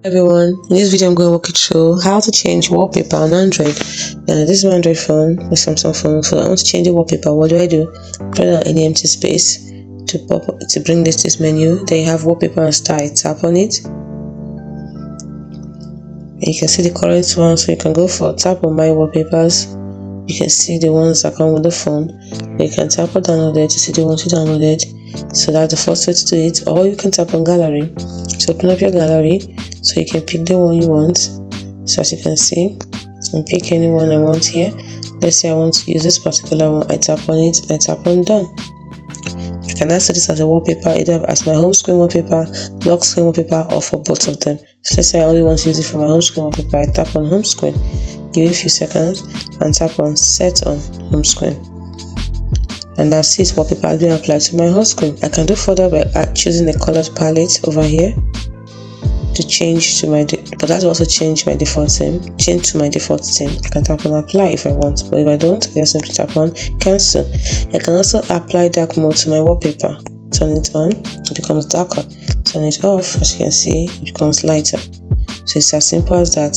Everyone, in this video I'm going to walk you through how to change wallpaper on Android. This is my Android phone, my Samsung phone. So I want to change the wallpaper. What do? Create any empty space to bring this menu. Then you have wallpaper and style. Tap on it. And you can see the current one, so you can go for tap on my wallpapers. You can see the ones that come with the phone. You can tap on downloaded to see the ones you downloaded. So that's the first way to do it. Or you can tap on gallery to open up your gallery, so you can pick the one you want. So as you can see, and pick any one I want here. Let's say I want to use this particular one. I tap on it, I tap on done. You can also this as a wallpaper, either as my home screen wallpaper, lock screen wallpaper, or for both of them. So let's say I only want to use it for my home screen wallpaper. I tap on home screen, give it a few seconds, and tap on set on home screen. And that's it, wallpaper has been applied to my home screen. I can do further by choosing the colored palette over here to change to my but that will also change my default theme. Change to my default theme. I can tap on apply if I want, but if I don't, I just simply tap on cancel. I can also apply dark mode to my wallpaper. Turn it on, it becomes darker. Turn it off, as you can see, it becomes lighter. So it's as simple as that.